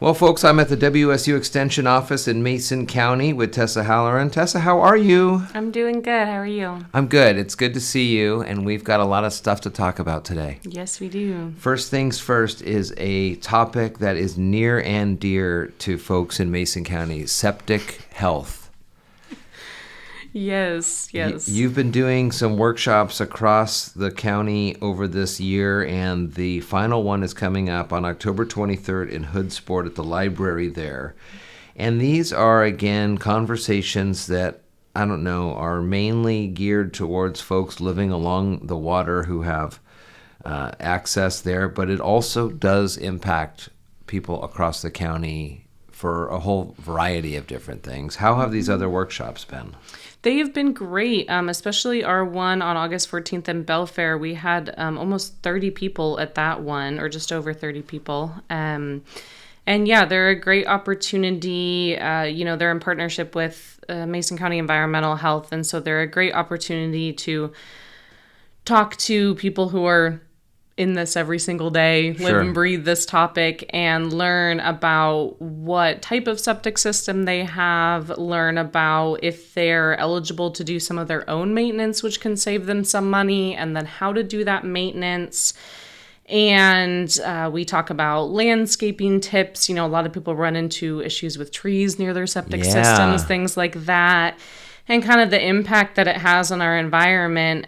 Well, folks, I'm at the WSU Extension office in Mason County with Tessa Halloran. Tessa, how are you? I'm doing good. How are you? I'm good. It's good to see you, and we've got a lot of stuff to talk about today. Yes, we do. First things first is a topic that is near and dear to folks in Mason County, septic health. Yes. You've been doing some workshops across the county over this year, and the final one is coming up on October 23rd in Hoodsport at the library there. And these are, again, conversations that, are mainly geared towards folks living along the water who have access there, but it also does impact people across the county for a whole variety of different things. How have these other workshops been? They have been great, especially our one on August 14th in Belfair. We had almost 30 people at that one, or just over 30 people. And yeah, they're a great opportunity. They're in partnership with Mason County Environmental Health, and so they're a great opportunity to talk to people who are in this every single day, live and breathe this topic, and learn about what type of septic system they have, learn about if they're eligible to do some of their own maintenance, which can save them some money, and then how to do that maintenance. And we talk about landscaping tips. A lot of people run into issues with trees near their septic systems, things like that, and kind of the impact that it has on our environment.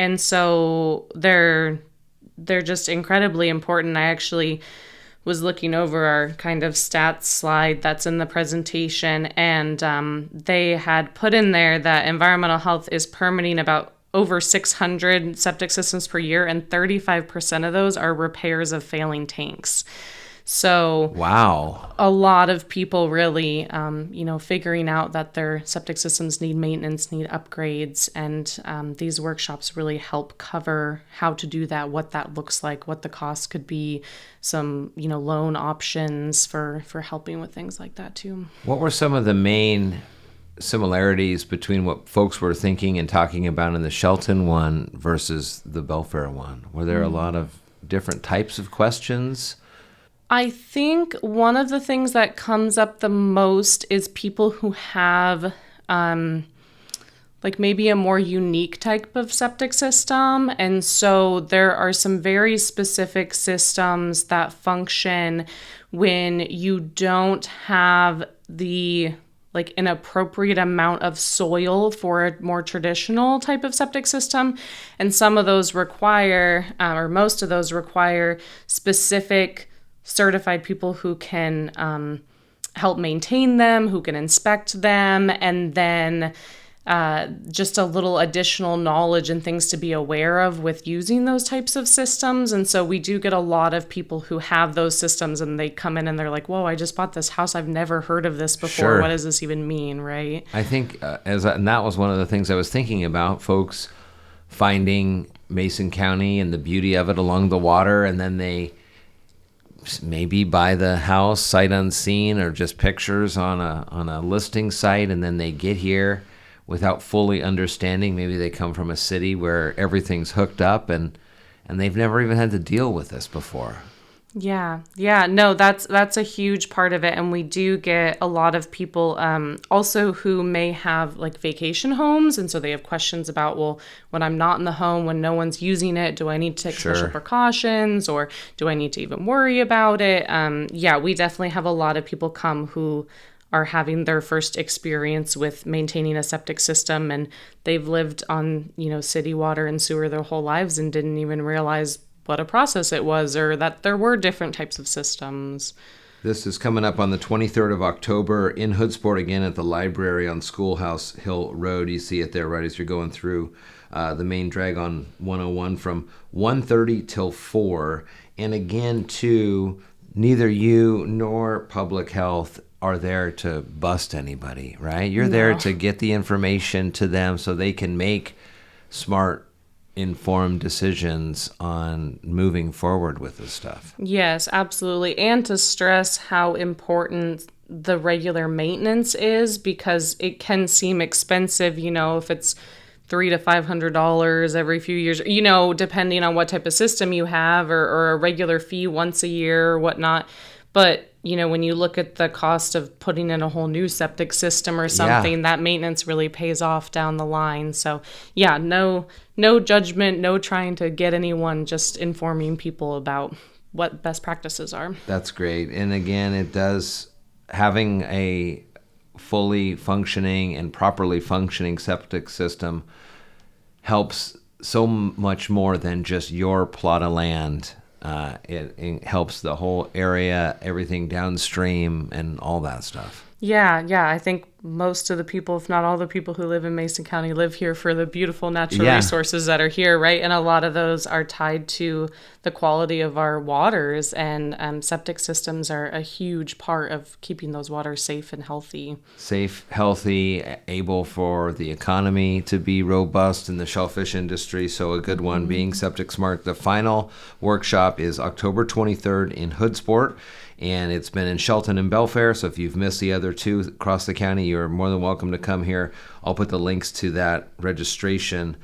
And so they're just incredibly important. I actually was looking over our kind of stats slide that's in the presentation, and they had put in there that environmental health is permitting about over 600 septic systems per year, and 35% of those are repairs of failing tanks. So wow, a lot of people really, figuring out that their septic systems need maintenance, need upgrades, and these workshops really help cover how to do that, what that looks like, what the cost could be, some, loan options for helping with things like that too. What were some of the main similarities between what folks were thinking and talking about in the Shelton one versus the Belfair one? Were there a lot of different types of questions? I think one of the things that comes up the most is people who have maybe a more unique type of septic system. And so there are some very specific systems that function when you don't have an appropriate amount of soil for a more traditional type of septic system. And some of those require, or most of those require, specific certified people who can help maintain them, who can inspect them, and then just a little additional knowledge and things to be aware of with using those types of systems. And so we do get a lot of people who have those systems, and they come in and they're like, whoa, I just bought this house. I've never heard of this before. Sure. What does this even mean, right? I think, and that was one of the things I was thinking about, folks finding Mason County and the beauty of it along the water, and then they maybe buy the house sight unseen or just pictures on a listing site, and then they get here without fully understanding. Maybe they come from a city where everything's hooked up and they've never even had to deal with this before. Yeah. No, that's a huge part of it. And we do get a lot of people also who may have vacation homes. And so they have questions about, well, when I'm not in the home, when no one's using it, do I need to take special precautions, or do I need to even worry about it? We definitely have a lot of people come who are having their first experience with maintaining a septic system, and they've lived on, city water and sewer their whole lives and didn't even realize what a process it was, or that there were different types of systems. This is coming up on the 23rd of October in Hoodsport, again at the library on Schoolhouse Hill Road. You see it there right as you're going through the main drag on 101 from 1:30 till 4. And again, too, neither you nor public health are there to bust anybody, right? You're there to get the information to them so they can make smart, informed decisions on moving forward with this stuff. Yes, absolutely. And to stress how important the regular maintenance is, because it can seem expensive, if it's $300 to $500 every few years, depending on what type of system you have, or a regular fee once a year or whatnot. But, when you look at the cost of putting in a whole new septic system or something, that maintenance really pays off down the line. So, yeah, no judgment, no trying to get anyone, just informing people about what best practices are. That's great. And again, it does, having a fully functioning and properly functioning septic system helps so much more than just your plot of land. It helps the whole area, everything downstream, and all that stuff. Yeah. I think most of the people, if not all the people who live in Mason County, live here for the beautiful natural resources that are here, right? And a lot of those are tied to the quality of our waters, and septic systems are a huge part of keeping those waters safe and healthy. Safe, healthy, able for the economy to be robust in the shellfish industry. So a good one being Septic Smart. The final workshop is October 23rd in Hoodsport. And it's been in Shelton and Belfair, so if you've missed the other two across the county, you're more than welcome to come here. I'll put the links to that registration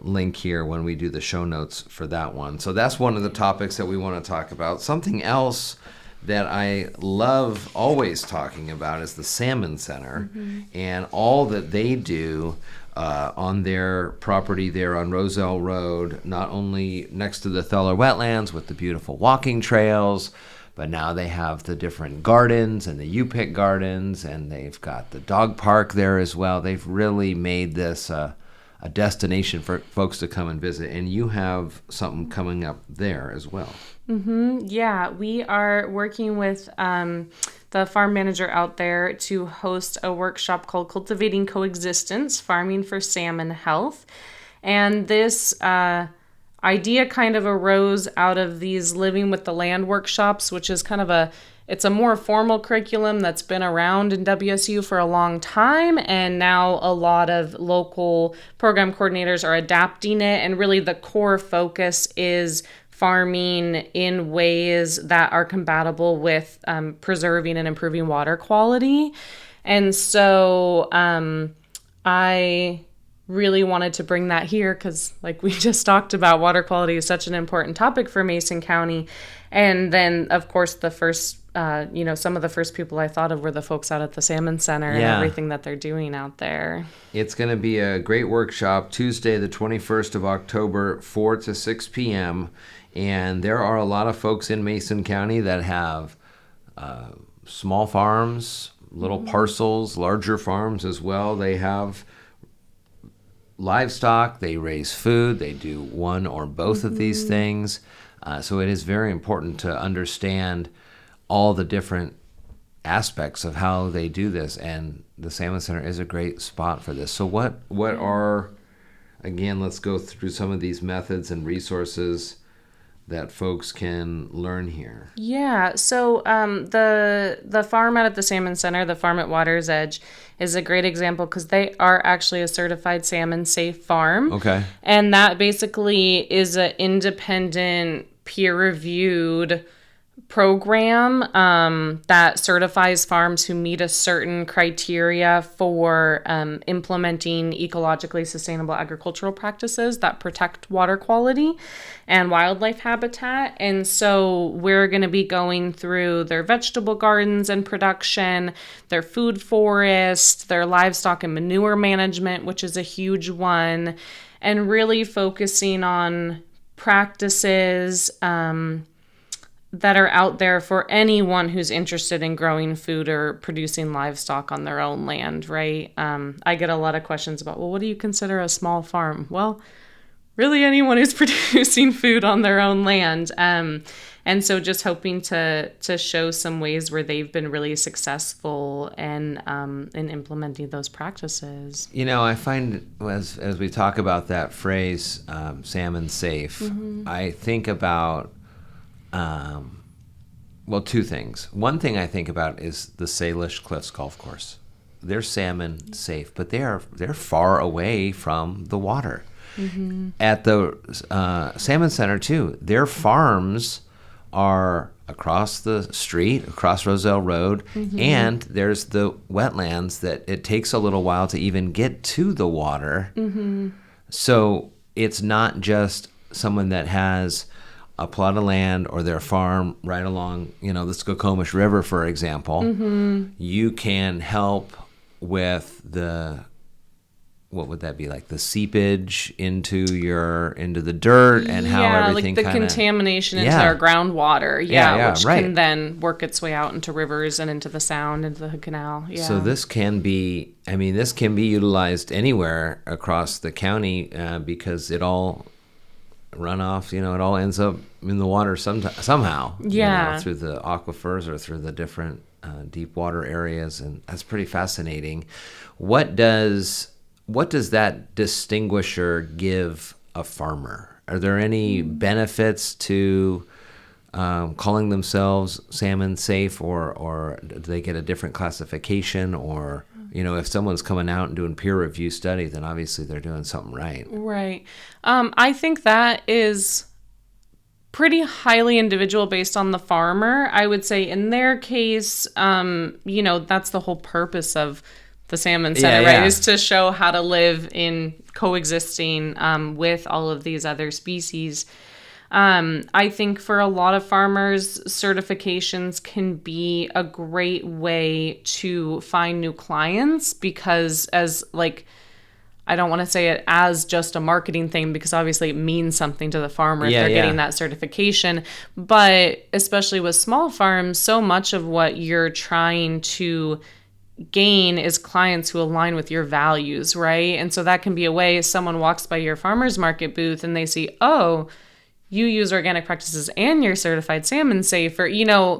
link here when we do the show notes for that one. So that's one of the topics that we want to talk about. Something else that I love always talking about is the Salmon Center and all that they do on their property there on Roselle Road, not only next to the Theller Wetlands with the beautiful walking trails, but now they have the different gardens and the U-Pick gardens, and they've got the dog park there as well. They've really made this a destination for folks to come and visit, and you have something coming up there as well. Yeah, we are working with the farm manager out there to host a workshop called Cultivating Coexistence, Farming for Salmon Health. And this idea kind of arose out of these Living with the Land workshops, which is kind of it's a more formal curriculum that's been around in WSU for a long time, and now a lot of local program coordinators are adapting it, and really the core focus is farming in ways that are compatible with preserving and improving water quality. And so I really wanted to bring that here because, like we just talked about, water quality is such an important topic for Mason County. And then, of course, the first, some of the first people I thought of were the folks out at the Salmon Center and everything that they're doing out there. It's going to be a great workshop, Tuesday, the 21st of October, 4 to 6 p.m., and there are a lot of folks in Mason County that have small farms, little parcels, larger farms as well. They have livestock, they raise food, they do one or both of these things. So it is very important to understand all the different aspects of how they do this, and the Salmon Center is a great spot for this. So what are, again, let's go through some of these methods and resources that folks can learn here. Yeah, so the farm out at the Salmon Center, the farm at Water's Edge, is a great example because they are actually a certified Salmon-Safe farm. Okay. And that basically is an independent, peer-reviewed program that certifies farms who meet a certain criteria for implementing ecologically sustainable agricultural practices that protect water quality and wildlife habitat. And so we're going to be going through their vegetable gardens and production, their food forest, their livestock and manure management, which is a huge one, and really focusing on practices that are out there for anyone who's interested in growing food or producing livestock on their own land, right? I get a lot of questions about, well, what do you consider a small farm? Well, really anyone who's producing food on their own land. And so just hoping to show some ways where they've been really successful in implementing those practices. You know, I find as we talk about that phrase, Salmon-Safe, I think about two things. One thing I think about is the Salish Cliffs Golf Course. They're salmon safe, but they're far away from the water. At the Salmon Center too, their farms are across the street, across Roselle Road, and there's the wetlands that it takes a little while to even get to the water. So it's not just someone that has a plot of land or their farm right along, the Skokomish River, for example, you can help with what would that be, like the seepage into the dirt and how everything like the contamination into our groundwater, which can then work its way out into rivers and into the Sound, into the Hood Canal. Yeah. So this can be utilized anywhere across the county because it all runoff, it all ends up in the water somehow. Through the aquifers or through the different deep water areas, and that's pretty fascinating. What does that distinguisher give a farmer? Are there any benefits to calling themselves Salmon-Safe, or do they get a different classification? Or, if someone's coming out and doing peer review study, then obviously they're doing something right. Right. I think that is pretty highly individual based on the farmer. I would say in their case, that's the whole purpose of the Salmon Center, right? Is to show how to live in coexisting with all of these other species. I think for a lot of farmers, certifications can be a great way to find new clients because I don't want to say it as just a marketing thing because obviously it means something to the farmer if they're getting that certification. But especially with small farms, so much of what you're trying to gain is clients who align with your values, right? And so that can be a way someone walks by your farmer's market booth and they see, oh, you use organic practices and you're certified Salmon-Safe, or,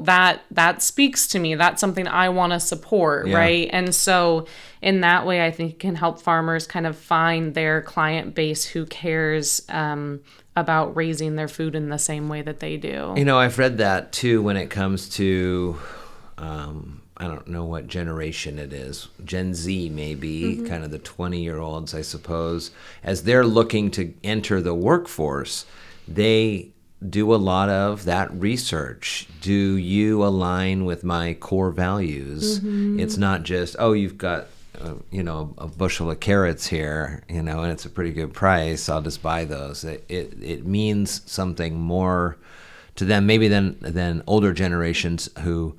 that speaks to me. That's something I want to support, right? And so in that way, I think it can help farmers kind of find their client base who cares about raising their food in the same way that they do. I've read that too when it comes to I don't know what generation it is. Gen Z maybe, kind of the 20-year-olds, I suppose. As they're looking to enter the workforce, they do a lot of that research. Do you align with my core values? It's not just, you've got a bushel of carrots here, and it's a pretty good price, I'll just buy those. It means something more to them maybe than older generations who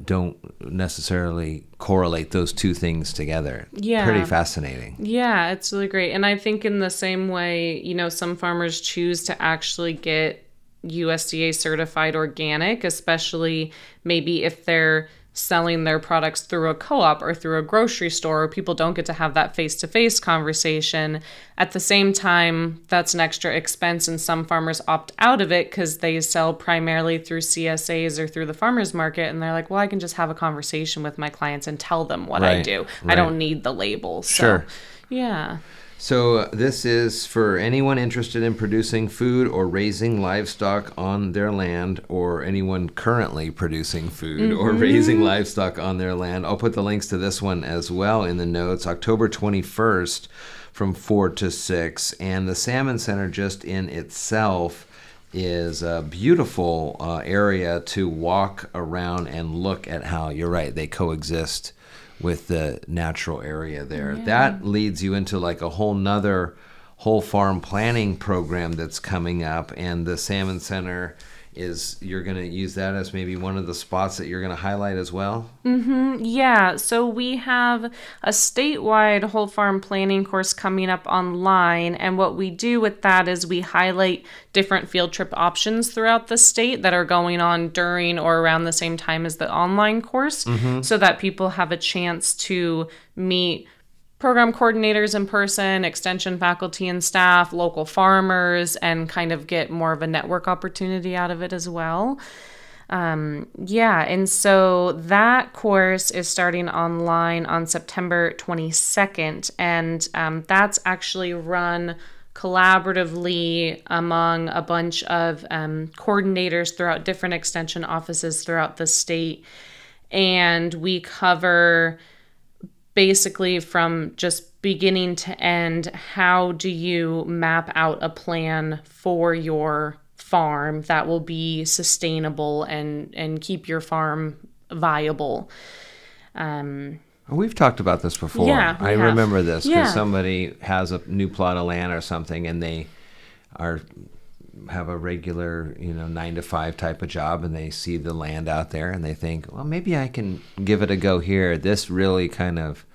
don't necessarily correlate those two things together. Yeah. Pretty fascinating. Yeah, it's really great. And I think in the same way, some farmers choose to actually get USDA certified organic, especially maybe if they're selling their products through a co-op or through a grocery store. People don't get to have that face-to-face conversation. At the same time, that's an extra expense, and some farmers opt out of it because they sell primarily through CSAs or through the farmers market, and they're like, well, I can just have a conversation with my clients and tell them what I do. Right. I don't need the label. So, sure. Yeah. So this is for anyone interested in producing food or raising livestock on their land, or anyone currently producing food or raising livestock on their land. I'll put the links to this one as well in the notes. October 21st from 4 to 6. And the Salmon Center just in itself is a beautiful area to walk around and look at how, you're right, they coexist with the natural area there. Yeah. That leads you into like a whole farm planning program that's coming up, and the Salmon Center you're going to use that as maybe one of the spots that you're going to highlight as well? Yeah, so we have a statewide whole farm planning course coming up online, and what we do with that is we highlight different field trip options throughout the state that are going on during or around the same time as the online course, so that people have a chance to meet program coordinators in person, extension faculty and staff, local farmers, and kind of get more of a network opportunity out of it as well. And so that course is starting online on September 22nd, and that's actually run collaboratively among a bunch of coordinators throughout different extension offices throughout the state. And we cover basically from just beginning to end, how do you map out a plan for your farm that will be sustainable and keep your farm viable? We've talked about this before. Yeah, I remember this because somebody has a new plot of land or something, and they are have a regular, 9 to 5 type of job, and they see the land out there and they think, well, maybe I can give it a go here. This really kind of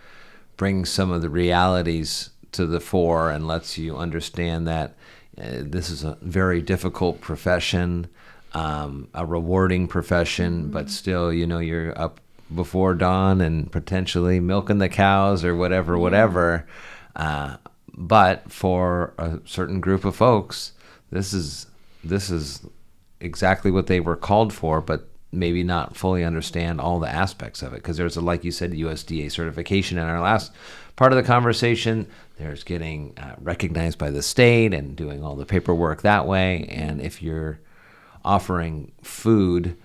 brings some of the realities to the fore and lets you understand that this is a very difficult profession, a rewarding profession, but still, you're up before dawn and potentially milking the cows or whatever. But for a certain group of folks, this is exactly what they were called for, but maybe not fully understand all the aspects of it. Because there's like you said, USDA certification in our last part of the conversation. There's getting recognized by the state and doing all the paperwork that way. And if you're offering food,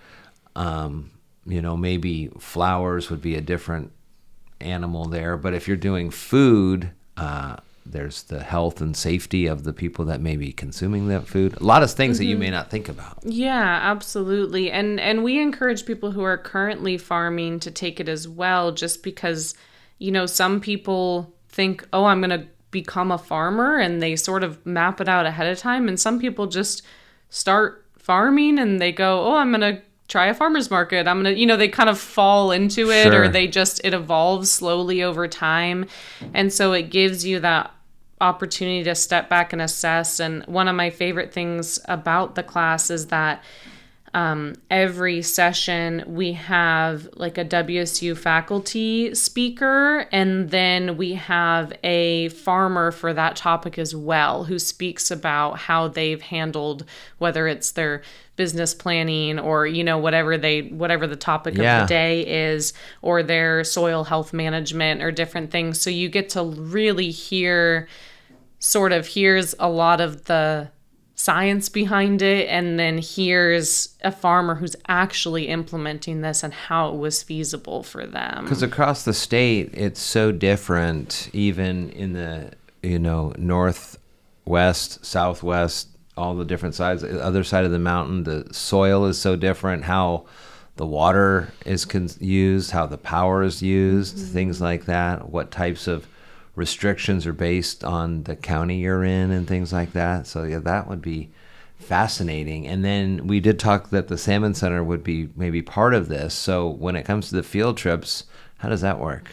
maybe flowers would be a different animal there. But if you're doing food, there's the health and safety of the people that may be consuming that food. A lot of things that you may not think about. Yeah, absolutely. And we encourage people who are currently farming to take it as well, just because, some people think, oh, I'm going to become a farmer, and they sort of map it out ahead of time. And some people just start farming and they go, oh, I'm going to try a farmer's market. I'm going to, they kind of fall into it. Sure. Or it evolves slowly over time. And so it gives you that opportunity to step back and assess. And one of my favorite things about the class is that every session we have like a WSU faculty speaker, and then we have a farmer for that topic as well, who speaks about how they've handled, whether it's their business planning or, whatever the topic of the day is, or their soil health management or different things. So you get to really hear here's a lot of the science behind it, and then here's a farmer who's actually implementing this and how it was feasible for them. Because across the state, it's so different, even in the, northwest, southwest, all the different sides, the other side of the mountain, the soil is so different, how the water is used, how the power is used, things like that, what types of restrictions are based on the county you're in and things like that. So yeah, that would be fascinating. And then we did talk that the Salmon Center would be maybe part of this. So when it comes to the field trips, how does that work?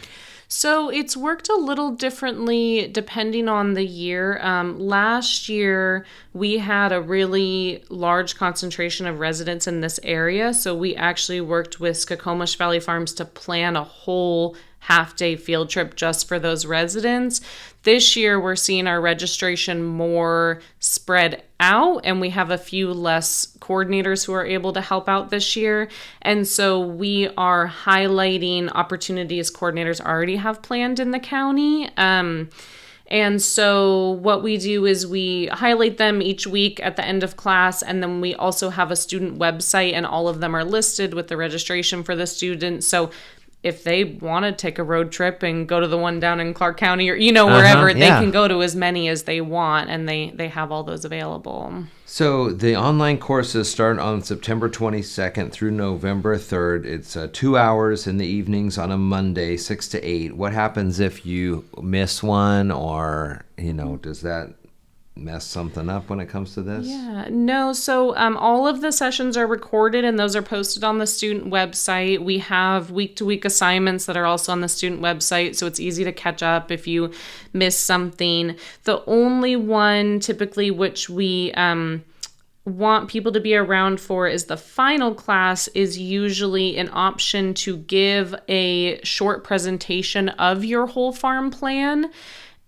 So it's worked a little differently depending on the year. Last year, we had a really large concentration of residents in this area. So we actually worked with Skokomish Valley Farms to plan a whole half-day field trip just for those residents. This year, we're seeing our registration more spread out, and we have a few less coordinators who are able to help out this year. And so we are highlighting opportunities coordinators already have planned in the county. And so what we do is we highlight them each week at the end of class, and then we also have a student website, and all of them are listed with the registration for the students. So if they want to take a road trip and go to the one down in Clark County or, wherever, they can go to as many as they want, and they have all those available. So the online courses start on September 22nd through November 3rd. It's 2 hours in the evenings on a Monday, 6 to 8. What happens if you miss one, or, does that mess something up when it comes to this? Yeah, no. So all of the sessions are recorded, and those are posted on the student website. We have week-to-week assignments that are also on the student website, so it's easy to catch up if you miss something. The only one typically which we want people to be around for is the final class is usually an option to give a short presentation of your whole farm plan.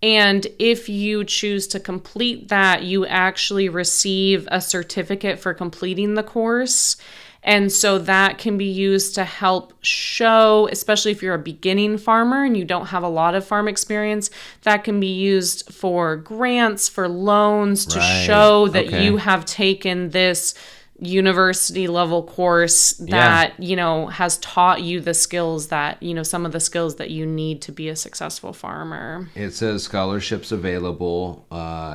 And if you choose to complete that, you actually receive a certificate for completing the course. And so that can be used to help show, especially if you're a beginning farmer and you don't have a lot of farm experience, that can be used for grants, for loans, to show that you have taken this university level course that, has taught you the skills that, some of the skills that you need to be a successful farmer. It says scholarships available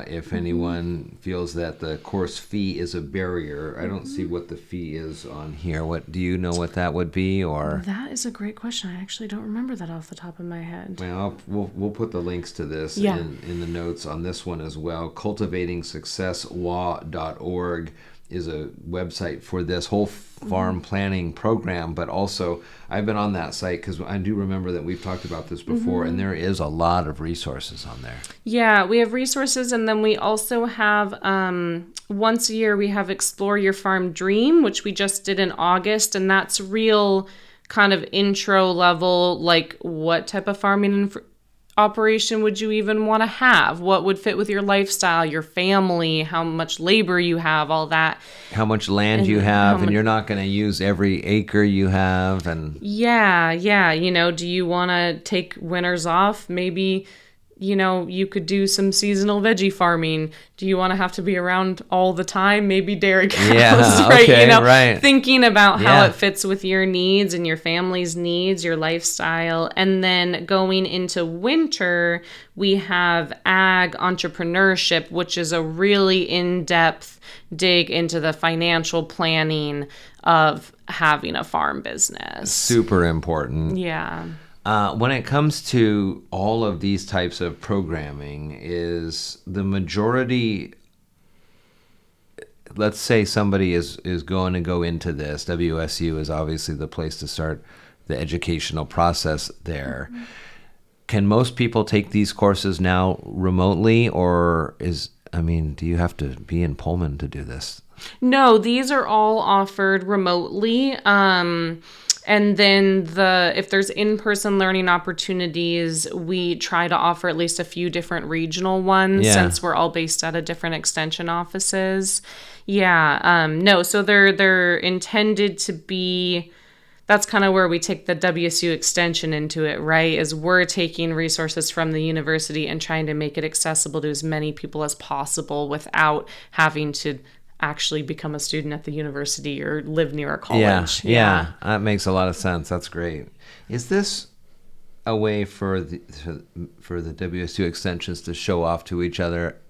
if anyone feels that the course fee is a barrier. I don't see what the fee is on here. What do you know what that would be? Or that is a great question. I actually don't remember that off the top of my head. Well, we'll put the links to this in the notes on this one as well. CultivatingSuccessLaw.org is a website for this whole farm planning program, but also I've been on that site because I do remember that we've talked about this before, and there is a lot of resources on there. Yeah, we have resources, and then we also have once a year we have Explore Your Farm Dream, which we just did in August, and that's real kind of intro level, like what type of farming operation would you even want to have? What would fit with your lifestyle, your family, how much labor you have, all that. How much land you have, and you're not going to use every acre you have. And yeah. Do you want to take winters off? Maybe, you could do some seasonal veggie farming. Do you want to have to be around all the time? Maybe dairy cows, right? Okay, right. Thinking about how it fits with your needs and your family's needs, your lifestyle. And then going into winter, we have ag entrepreneurship, which is a really in-depth dig into the financial planning of having a farm business. Super important. Yeah. When it comes to all of these types of programming, is the majority, let's say somebody is going to go into this, WSU is obviously the place to start the educational process there. Mm-hmm. Can most people take these courses now remotely, or do you have to be in Pullman to do this? No, these are all offered remotely. And then if there's in-person learning opportunities, we try to offer at least a few different regional ones since we're all based out of different extension offices. So they're intended to be, that's kind of where we take the WSU Extension into it, right? Is we're taking resources from the university and trying to make it accessible to as many people as possible without having to actually become a student at the university or live near a college. Yeah. That makes a lot of sense. That's great. Is this a way for the WSU extensions to show off to each other?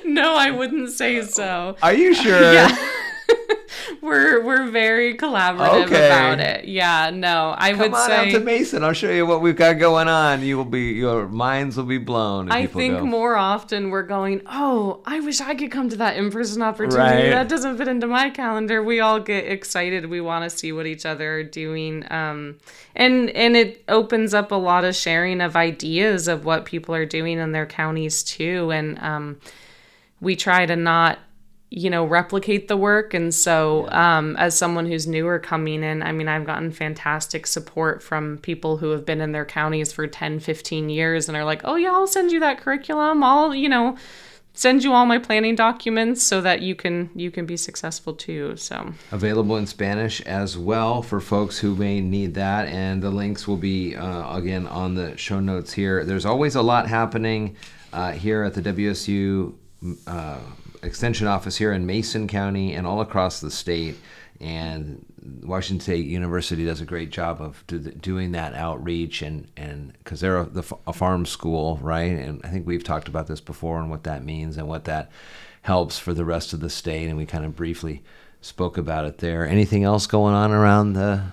No, I wouldn't say so. Are you sure? Yeah. We're very collaborative about it. Yeah, no, I would say. Come on out to Mason. I'll show you what we've got going on. Your minds will be blown. I think more often we're going, I wish I could come to that in-person opportunity. Right. That doesn't fit into my calendar. We all get excited. We want to see what each other are doing. And it opens up a lot of sharing of ideas of what people are doing in their counties too. And we try to not replicate the work. And so as someone who's newer coming in, I've gotten fantastic support from people who have been in their counties for 10, 15 years and are like, I'll send you that curriculum. I'll, send you all my planning documents so that you can be successful too. So available in Spanish as well for folks who may need that. And the links will be, again, on the show notes here. There's always a lot happening here at the WSU Extension office here in Mason County and all across the state, and Washington State University does a great job of doing that outreach, and because they're a farm school, right? And I think we've talked about this before and what that means and what that helps for the rest of the state, and we kind of briefly spoke about it there. Anything else going on around the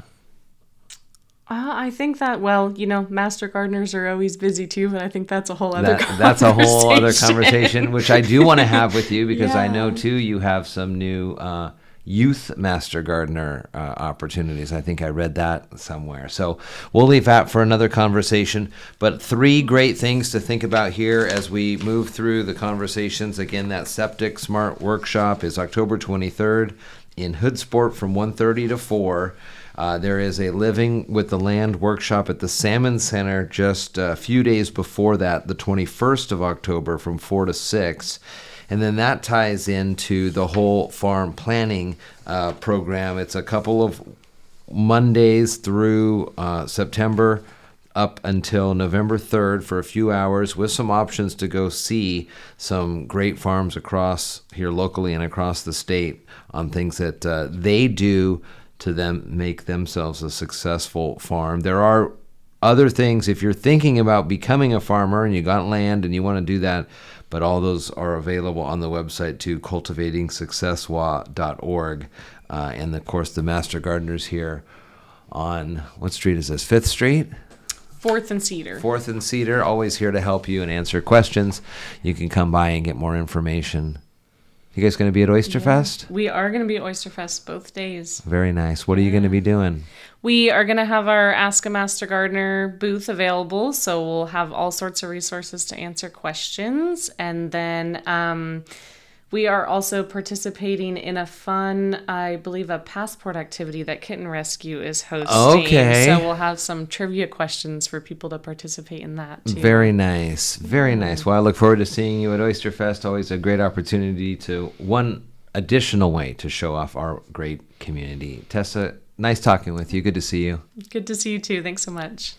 I think that, master gardeners are always busy too, but I think that's a whole other conversation. That's a whole other conversation, which I do want to have with you because I know too you have some new youth master gardener opportunities. I think I read that somewhere. So we'll leave that for another conversation. But 3 great things to think about here as we move through the conversations. Again, that Septic Smart workshop is October 23rd in Hoodsport from 1:30 to 4. There is a Living with the Land workshop at the Salmon Center just a few days before that, the 21st of October from 4 to 6. And then that ties into the whole farm planning program. It's a couple of Mondays through September up until November 3rd for a few hours with some options to go see some great farms across here locally and across the state on things that they do to them make themselves a successful farm. There are other things if you're thinking about becoming a farmer and you got land and you want to do that, but all those are available on the website too, cultivatingsuccesswa.org. And of course, the Master Gardeners here on, what street is this? 5th Street? 4th and Cedar. 4th and Cedar, always here to help you and answer questions. You can come by and get more information. You guys going to be at OysterFest? Yeah, we are going to be at OysterFest both days. Very nice. What are you going to be doing? We are going to have our Ask a Master Gardener booth available, so we'll have all sorts of resources to answer questions. And then we are also participating in a fun, I believe, a passport activity that Kitten Rescue is hosting. Okay. So we'll have some trivia questions for people to participate in that, too. Very nice. Very nice. Well, I look forward to seeing you at OysterFest. Always a great opportunity to, one additional way to show off our great community. Tessa, nice talking with you. Good to see you. Good to see you, too. Thanks so much.